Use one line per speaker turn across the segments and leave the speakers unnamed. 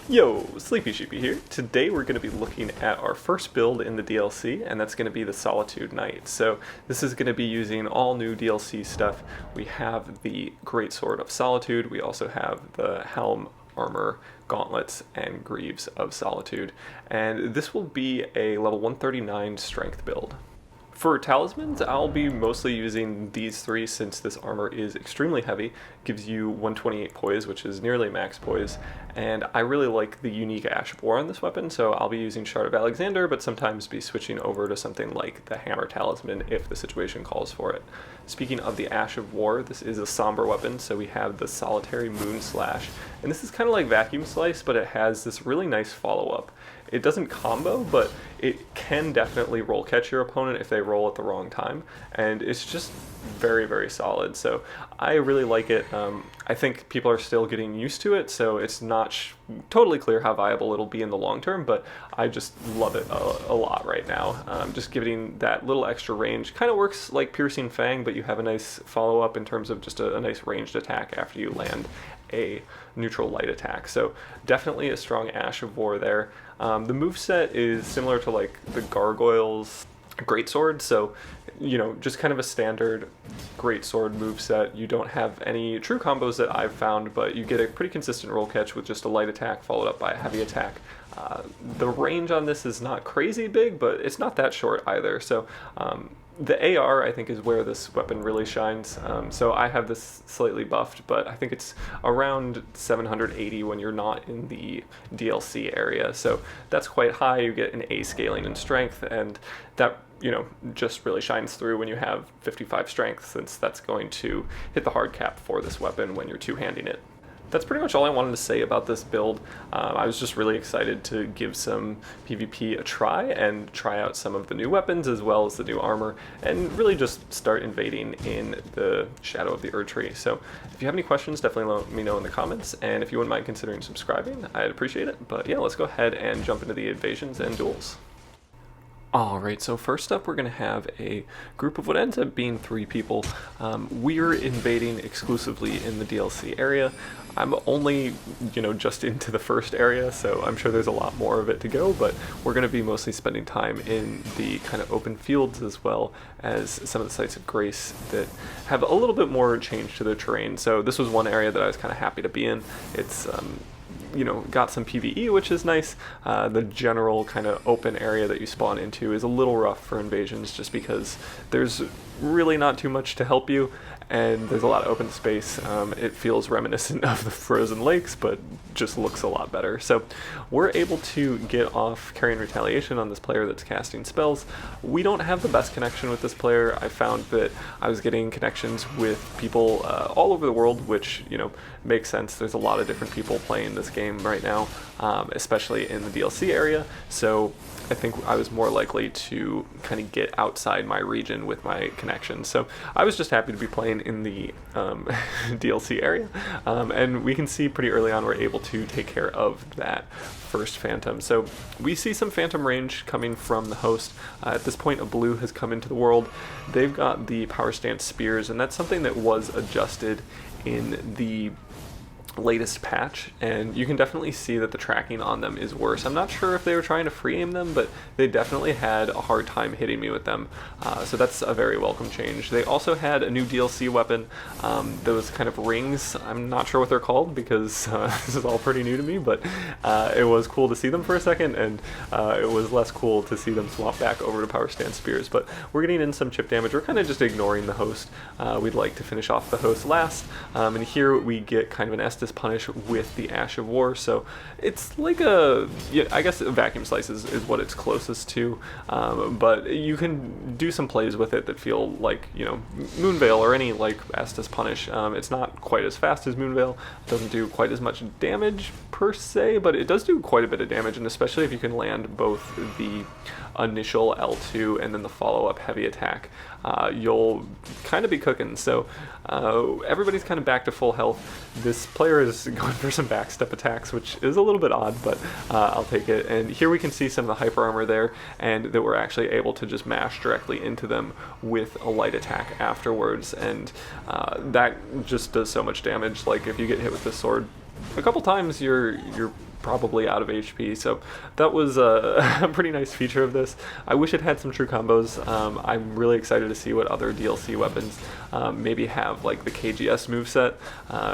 Yo, Sleepy Sheepy here. Today we're going to be looking at our first build in the DLC, and that's going to be the Solitude Knight. So this is going to be using all new DLC stuff. We have the Greatsword of Solitude, we also have the Helm, Armor, Gauntlets, and Greaves of Solitude. And this will be a level 139 strength build. For talismans, I'll be mostly using these three since this armor is extremely heavy, gives you 128 poise, which is nearly max poise, and I really like the unique Ash of War on this weapon, so I'll be using Shard of Alexander, but sometimes be switching over to something like the Hammer Talisman if the situation calls for it. Speaking of the Ash of War, this is a somber weapon, so we have the Solitary Moon Slash, and this is kind of like Vacuum Slice, but it has this really nice follow-up. It doesn't combo, but it can definitely roll catch your opponent if they roll at the wrong time, and it's just very, very solid. So I really like it. I think people are still getting used to it, so it's not totally clear how viable it'll be in the long term, but I just love it a lot right now. Just giving that little extra range kind of works like Piercing Fang, but you have a nice follow-up in terms of just a nice ranged attack after you land a neutral light attack. So definitely a strong Ash of War there. The moveset is similar to like the Gargoyle's Greatsword, so just kind of a standard Greatsword moveset. You don't have any true combos that I've found, but you get a pretty consistent roll catch with just a light attack followed up by a heavy attack. The range on this is not crazy big, but it's not that short either, so the AR, I think, is where this weapon really shines. So I have this slightly buffed, but I think it's around 780 when you're not in the DLC area. So that's quite high. You get an A scaling in strength, and that just really shines through when you have 55 strength, since that's going to hit the hard cap for this weapon when you're two-handing it. That's pretty much all I wanted to say about this build. I was just really excited to give some PvP a try and try out some of the new weapons as well as the new armor, and really just start invading in the Shadow of the Erdtree. So if you have any questions, definitely let me know in the comments, and if you wouldn't mind considering subscribing, I'd appreciate it. But yeah, let's go ahead and jump into the invasions and duels. Alright, so first up we're going to have a group of what ends up being 3 people. We're invading exclusively in the DLC area. I'm only, just into the first area, so I'm sure there's a lot more of it to go, but we're going to be mostly spending time in the kind of open fields as well as some of the sites of grace that have a little bit more change to their terrain. So this was one area that I was kind of happy to be in. It's got some PvE, which is nice. The general kind of open area that you spawn into is a little rough for invasions just because there's really not too much to help you, and there's a lot of open space. It feels reminiscent of the frozen lakes, but just looks a lot better. So we're able to get off Carrying Retaliation on this player that's casting spells. We don't have the best connection with this player. I found that I was getting connections with people all over the world, which makes sense. There's a lot of different people playing this game right now, especially in the DLC area. So I think I was more likely to kind of get outside my region with my connections. So I was just happy to be playing in the DLC area. And we can see pretty early on we're able to take care of that first Phantom. So we see some Phantom range coming from the host. At this point, a blue has come into the world. They've got the Power Stance Spears, and that's something that was adjusted in the latest patch, and you can definitely see that the tracking on them is worse. I'm not sure if they were trying to free aim them, but they definitely had a hard time hitting me with them, so that's a very welcome change. They also had a new DLC weapon, those kind of rings. I'm not sure what they're called because this is all pretty new to me, but it was cool to see them for a second, and it was less cool to see them swap back over to Power Stance Spears. But we're getting in some chip damage. We're kind of just ignoring the host. We'd like to finish off the host last, and here we get kind of an Estus Punish with the Ash of War, so it's like I guess a Vacuum Slice is what it's closest to, but you can do some plays with it that feel like, Moonveil or any like Estus Punish. It's not quite as fast as Moonveil, it doesn't do quite as much damage per se, but it does do quite a bit of damage, and especially if you can land both the initial L2 and then the follow-up heavy attack, you'll kind of be cooking. So everybody's kind of back to full health. This player is going for some backstep attacks, which is a little bit odd, but I'll take it. And here we can see some of the hyper armor there, and that we're actually able to just mash directly into them with a light attack afterwards, and that just does so much damage. Like if you get hit with this sword a couple times, you're probably out of HP. So that was a pretty nice feature of this. I wish it had some true combos. I'm really excited to see what other DLC weapons maybe have, like the KGS moveset.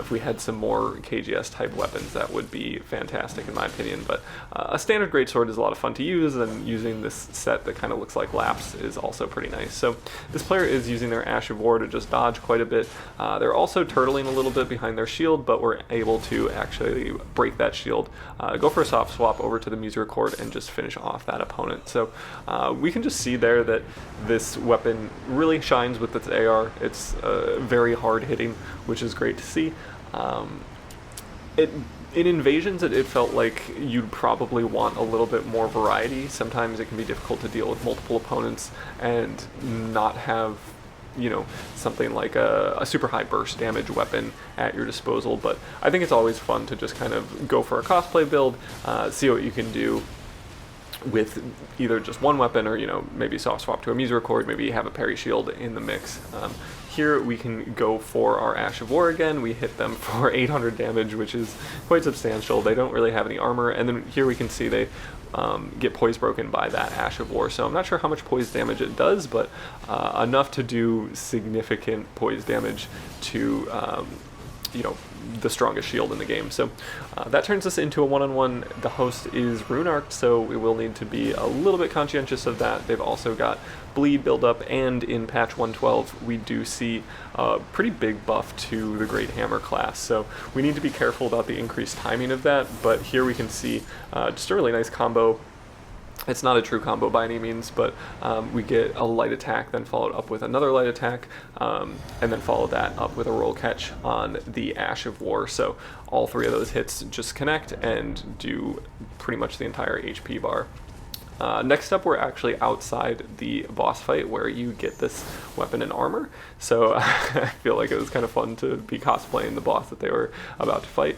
If we had some more KGS type weapons, that would be fantastic in my opinion. But a standard greatsword is a lot of fun to use, and using this set that kind of looks like laps is also pretty nice. So this player is using their Ash of War to just dodge quite a bit. They're also turtling a little bit behind their shield, but we're able to actually break that shield, go for a soft swap over to the Music Chord, and just finish off that opponent. So we can just see there that this weapon really shines with its AR. It's very hard hitting, which is great to see. In invasions, it felt like you'd probably want a little bit more variety. Sometimes it can be difficult to deal with multiple opponents and not have, you know, something like a super high burst damage weapon at your disposal. But I think it's always fun to just kind of go for a cosplay build, see what you can do with either just one weapon, or, you know, maybe soft swap to a Music Chord, maybe have a parry shield in the mix. Here we can go for our Ash of War again. We hit them for 800 damage, which is quite substantial. They don't really have any armor, and then here we can see they get poise broken by that Ash of War. So I'm not sure how much poise damage it does, but enough to do significant poise damage to you know, the strongest shield in the game. So that turns us into a one-on-one. The host is rune arced, so we will need to be a little bit conscientious of that. They've also got bleed buildup, and in patch 112 we do see a pretty big buff to the Great Hammer class, so we need to be careful about the increased timing of that. But here we can see just a really nice combo. It's not a true combo by any means, but we get a light attack, then followed up with another light attack, and then follow that up with a roll catch on the Ash of War. So all three of those hits just connect and do pretty much the entire HP bar. Next up, we're actually outside the boss fight where you get this weapon and armor. So I feel like it was kind of fun to be cosplaying the boss that they were about to fight.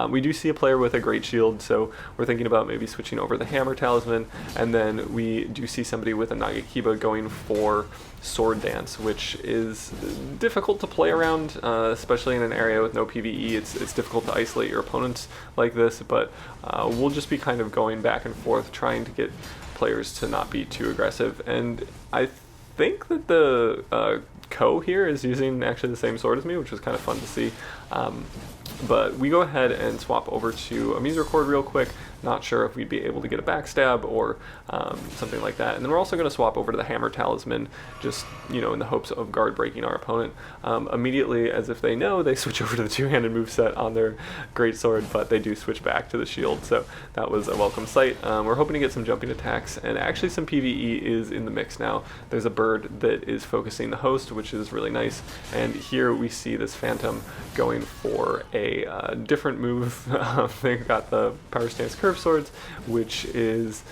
We do see a player with a great shield, so we're thinking about maybe switching over the hammer talisman. And then we do see somebody with a Nagakiba going for sword dance, which is difficult to play around, especially in an area with no PvE. It's difficult to isolate your opponents like this, but we'll just be kind of going back and forth trying to get players to not be too aggressive. And I think that the Ko here is using actually the same sword as me, which was kind of fun to see. But we go ahead and swap over to a Music Chord real quick. Not sure if we'd be able to get a backstab or something like that. And then we're also going to swap over to the Hammer Talisman, just, you know, in the hopes of guard breaking our opponent. Immediately, as if they know, they switch over to the two-handed moveset on their Greatsword, but they do switch back to the shield, so that was a welcome sight. We're hoping to get some jumping attacks, and actually some PvE is in the mix now. There's a bird that is focusing the host, which is really nice, and here we see this Phantom going for a different move. They've got the Power Stance Curve Swords, which is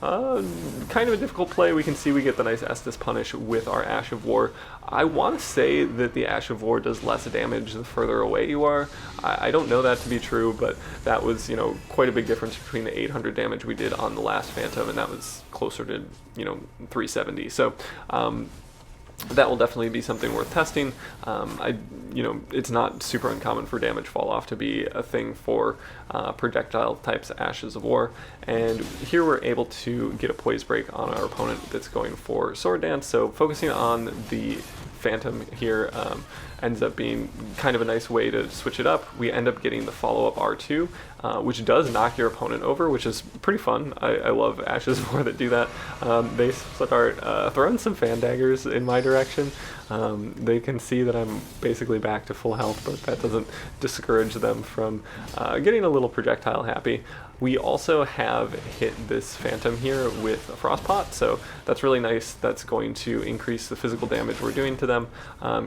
kind of a difficult play. We can see we get the nice Estus punish with our Ash of War. I want to say that the Ash of War does less damage the further away you are. I don't know that to be true, but that was, you know, quite a big difference between the 800 damage we did on the last Phantom, and that was closer to, you know, 370. So that will definitely be something worth testing. You know, it's not super uncommon for damage fall off to be a thing for projectile types Ashes of War. And here we're able to get a poise break on our opponent that's going for sword dance. So focusing on the Phantom here ends up being kind of a nice way to switch it up. We end up getting the follow-up R2, which does knock your opponent over, which is pretty fun. I love Ashes of War that do that. They start throwing some fan daggers in my direction. They can see that I'm basically back to full health, but that doesn't discourage them from getting a little projectile happy. We also have hit this Phantom here with a Frostpot, so that's really nice. That's going to increase the physical damage we're doing to them.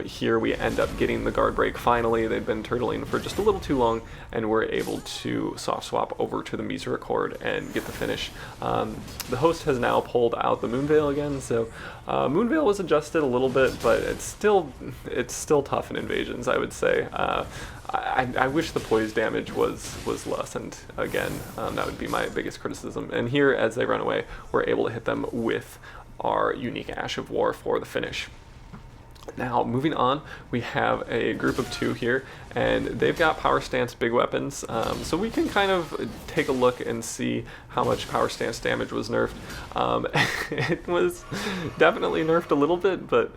Here we end up getting the guard break finally. They've been turtling for just a little too long, and we're able to soft swap over to the Music Chord and get the finish. The host has now pulled out the Moonveil again, so Moonveil was adjusted a little bit, but it's still tough in invasions, I would say. I wish the poise damage was lessened again. That would be my biggest criticism. And here, as they run away, we're able to hit them with our unique Ash of War for the finish. Now, moving on, we have a group of 2 here, and they've got power stance big weapons, so we can kind of take a look and see how much power stance damage was nerfed. It was definitely nerfed a little bit, but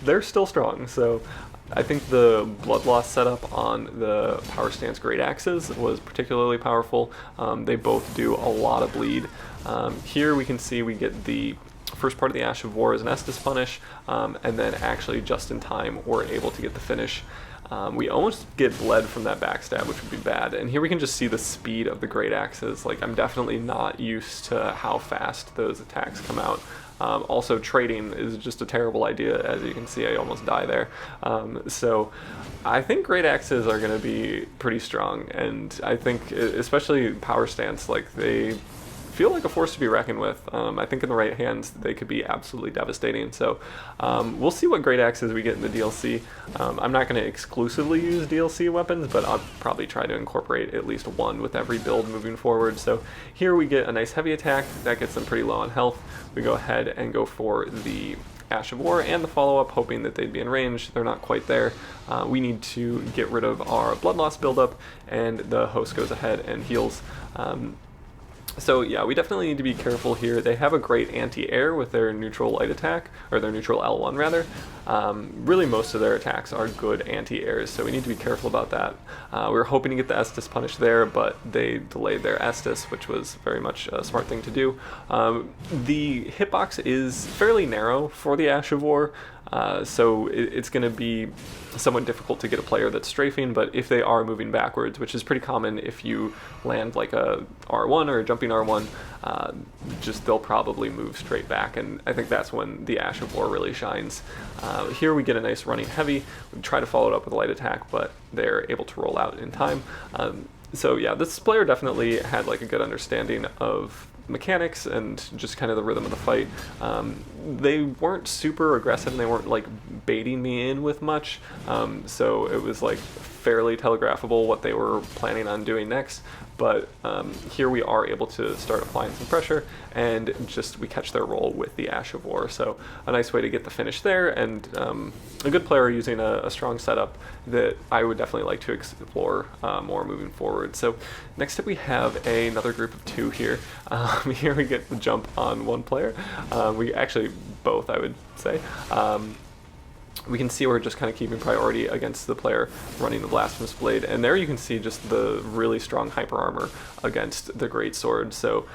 they're still strong, so I think the blood loss setup on the power stance great axes was particularly powerful. They both do a lot of bleed. Here we can see we get the first part of the Ash of War as an Estus punish, and then actually just in time we're able to get the finish. We almost get bled from that backstab, which would be bad. And here we can just see the speed of the great axes. Like, I'm definitely not used to how fast those attacks come out. Also, trading is just a terrible idea. As you can see, I almost die there. So I think great axes are going to be pretty strong, and I think especially power stance, like, they feel like a force to be reckoned with. I think in the right hands they could be absolutely devastating. So we'll see what great axes we get in the DLC. I'm not going to exclusively use DLC weapons, but I'll probably try to incorporate at least one with every build moving forward. So here we get a nice heavy attack that gets them pretty low on health. We go ahead and go for the Ash of War and the follow-up, hoping that they'd be in range. They're not quite there. We need to get rid of our blood loss buildup, and the host goes ahead and heals. So yeah, we definitely need to be careful here. They have a great anti-air with their neutral light attack, or their neutral L1 rather. Really most of their attacks are good anti-airs, so we need to be careful about that. We were hoping to get the Estus punish there, but they delayed their Estus, which was very much a smart thing to do. The hitbox is fairly narrow for the Ash of War, so it's going to be somewhat difficult to get a player that's strafing, but if they are moving backwards, which is pretty common if you land like a R1 or a jumping R1, just they'll probably move straight back, and I think that's when the Ash of War really shines. Here we get a nice running heavy. We try to follow it up with a light attack, but they're able to roll out in time. So yeah, this player definitely had like a good understanding of mechanics and just kind of the rhythm of the fight. They weren't super aggressive and they weren't like baiting me in with much, so it was like fairly telegraphable what they were planning on doing next. But here we are able to start applying some pressure, and just we catch their roll with the Ash of War. So a nice way to get the finish there, and a good player using a strong setup that I would definitely like to explore more moving forward. So next up we have another group of 2 here. Here we get the jump on one player. We actually both, I would say. We can see we're just kind of keeping priority against the player running the Blasphemous Blade, and there you can see just the really strong hyper armor against the Greatsword. So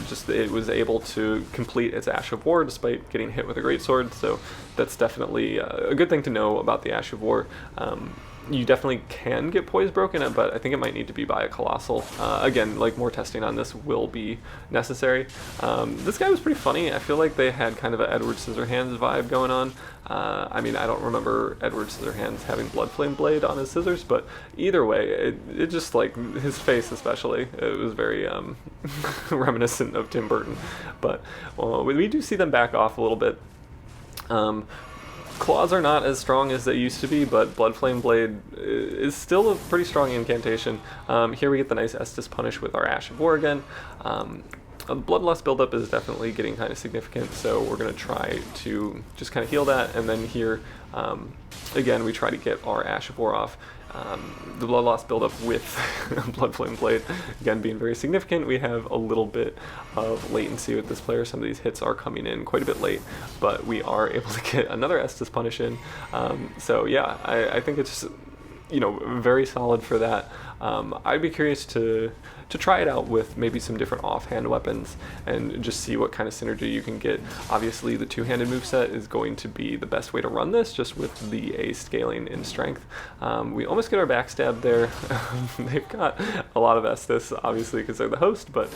just it was able to complete its Ash of War despite getting hit with a Greatsword, so that's definitely a good thing to know about the Ash of War. You definitely can get poise broken, but I think it might need to be by a Colossal. Again, like, more testing on this will be necessary. This guy was pretty funny. I feel like they had kind of an Edward Scissorhands vibe going on. I mean, I don't remember Edward Scissorhands having Bloodflame Blade on his scissors, but either way, it just, like, his face especially, it was very reminiscent of Tim Burton. But we do see them back off a little bit. Claws are not as strong as they used to be, but Bloodflame Blade is still a pretty strong incantation. Here we get the nice Estus punish with our Ash of War again. Blood loss buildup is definitely getting kind of significant, so we're going to try to just kind of heal that, and then here, again, we try to get our Ash of War off. The blood loss buildup with Bloodflame Blade, again, being very significant. We have a little bit of latency with this player. Some of these hits are coming in quite a bit late, but we are able to get another Estus punish in. So yeah, I think it's, you know, very solid for that. I'd be curious to try it out with maybe some different offhand weapons and just see what kind of synergy you can get. Obviously, the two-handed moveset is going to be the best way to run this, just with the A scaling in strength. We almost get our backstab there. They've got a lot of Estus, obviously, because they're the host, but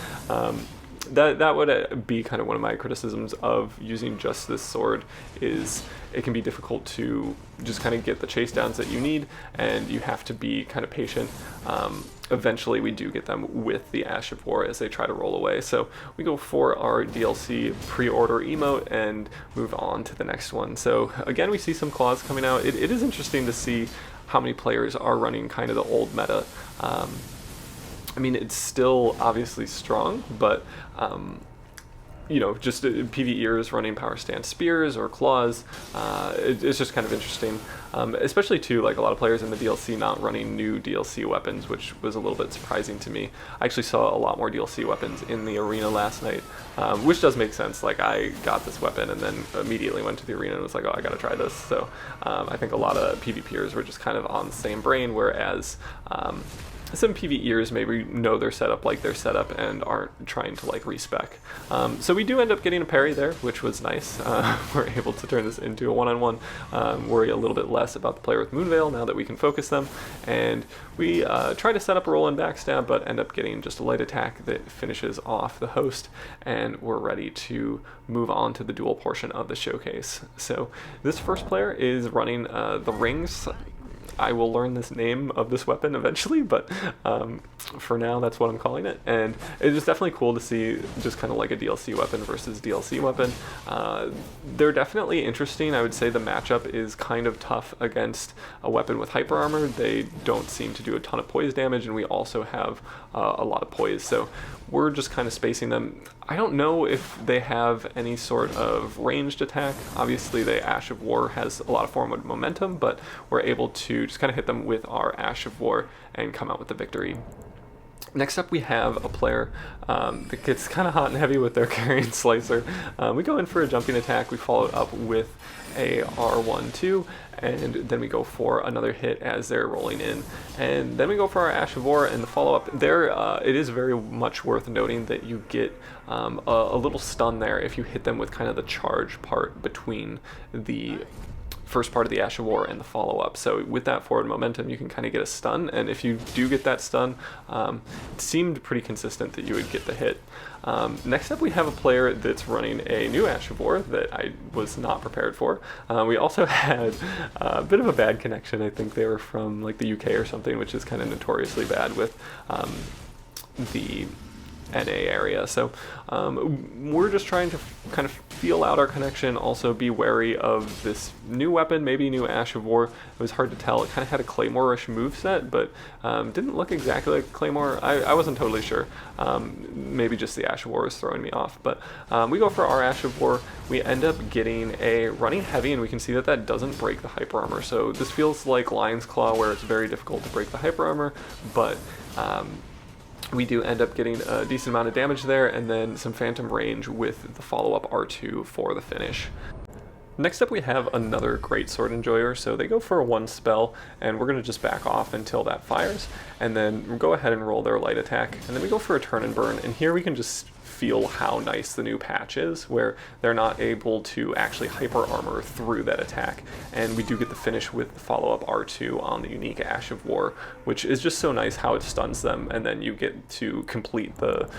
that would be kind of one of my criticisms of using just this sword, is it can be difficult to just kind of get the chase downs that you need, and you have to be kind of patient. Eventually we do get them with the Ash of War as they try to roll away. So we go for our DLC pre-order emote and move on to the next one. So again, we see some claws coming out. It is interesting to see how many players are running kind of the old meta. I mean, it's still obviously strong, but just PvEers running power stance spears or claws. It's just kind of interesting, especially too, like a lot of players in the DLC not running new DLC weapons, which was a little bit surprising to me. I actually saw a lot more DLC weapons in the arena last night, which does make sense. Like, I got this weapon and then immediately went to the arena and was like, oh, I gotta try this. So I think a lot of PvPers were just kind of on the same brain, whereas some PvEers maybe know their setup like their setup and aren't trying to like respec. So we do end up getting a parry there, which was nice. We're able to turn this into a one-on-one, worry a little bit less about the player with Moonveil now that we can focus them. And we try to set up a roll and backstab, but end up getting just a light attack that finishes off the host, and we're ready to move on to the duel portion of the showcase. So this first player is running the rings. I will learn this name of this weapon eventually, but for now that's what I'm calling it. And it is definitely cool to see just kind of like a DLC weapon versus DLC weapon. They're definitely interesting. I would say the matchup is kind of tough against a weapon with hyper armor. They don't seem to do a ton of poise damage, and we also have a lot of poise, so we're just kind of spacing them. I don't know if they have any sort of ranged attack. Obviously the Ash of War has a lot of forward momentum, but we're able to just kind of hit them with our Ash of War and come out with the victory. Next up, we have a player that gets kind of hot and heavy with their carrying slicer. We go in for a jumping attack. We follow it up with a R1-2, and then we go for another hit as they're rolling in. And then we go for our Ash of War, and the follow-up there, it is very much worth noting that you get a little stun there if you hit them with kind of the charge part between the first part of the Ash of War and the follow-up. So with that forward momentum, you can kind of get a stun, and if you do get that stun, it seemed pretty consistent that you would get the hit. Next up, we have a player that's running a new Ash of War that I was not prepared for. We also had a bit of a bad connection. I think they were from like the UK or something, which is kind of notoriously bad with the NA area. So we're just trying to kind of feel out our connection, also be wary of this new weapon, maybe new Ash of War. It was hard to tell. It kind of had a Claymore-ish moveset, but didn't look exactly like Claymore. I wasn't totally sure. Maybe just the Ash of War was throwing me off, but we go for our Ash of War. We end up getting a running heavy, and we can see that that doesn't break the hyper armor. So this feels like Lion's Claw, where it's very difficult to break the hyper armor, but we do end up getting a decent amount of damage there, and then some phantom range with the follow-up R2 for the finish. Next up, we have another Greatsword enjoyer. So they go for a one spell, and we're going to just back off until that fires, and then go ahead and roll their light attack, and then we go for a turn and burn, and here we can just feel how nice the new patch is, where they're not able to actually hyper armor through that attack, and we do get the finish with the follow-up R2 on the unique Ash of War, which is just so nice how it stuns them, and then you get to complete the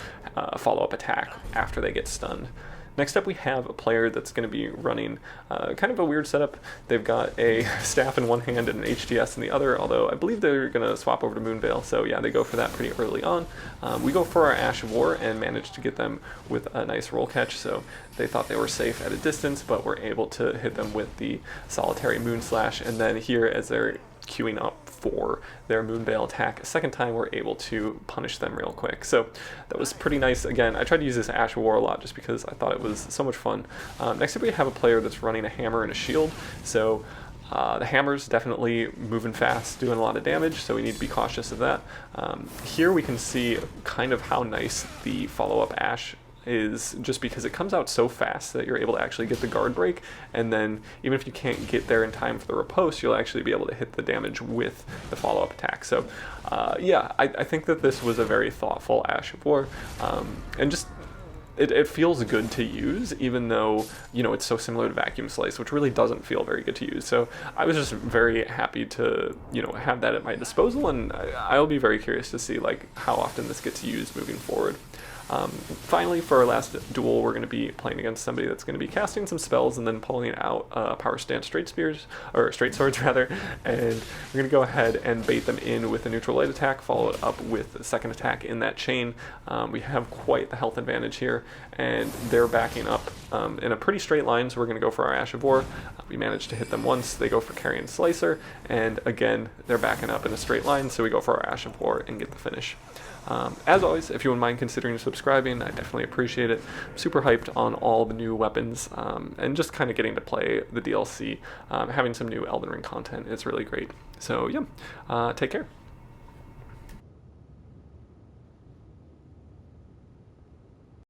follow-up attack after they get stunned. Next up, we have a player that's going to be running kind of a weird setup. They've got a staff in one hand and an HTS in the other, although I believe they're going to swap over to Moonveil, so yeah, they go for that pretty early on. We go for our Ash of War and manage to get them with a nice roll catch, so they thought they were safe at a distance, but we're able to hit them with the solitary Moon Slash, and then here, as they're queuing up for their Moonveil attack a second time, we're able to punish them real quick. So that was pretty nice. Again, I tried to use this Ash of War a lot just because I thought it was so much fun. Next up, we have a player that's running a hammer and a shield. So the hammer's definitely moving fast, doing a lot of damage, so we need to be cautious of that. Here we can see kind of how nice the follow-up Ash is, just because it comes out so fast that you're able to actually get the guard break, and then even if you can't get there in time for the riposte, you'll actually be able to hit the damage with the follow-up attack. So yeah, I think that this was a very thoughtful Ash of War, and just it feels good to use, even though, you know, it's so similar to Vacuum Slice, which really doesn't feel very good to use. So I was just very happy to, you know, have that at my disposal, and I'll be very curious to see like how often this gets used moving forward. Finally, for our last duel, we're going to be playing against somebody that's going to be casting some spells and then pulling out power stance straight swords rather, and we're going to go ahead and bait them in with a neutral light attack, followed up with a second attack in that chain. We have quite the health advantage here, and they're backing up in a pretty straight line, so we're going to go for our Ash of War. We managed to hit them once, they go for Carrion Slicer, and again, they're backing up in a straight line, so we go for our Ash of War and get the finish. As always, if you wouldn't mind considering subscribing, I definitely appreciate it. I'm super hyped on all the new weapons, and just kind of getting to play the DLC. Having some new Elden Ring content is really great. So yeah, take care.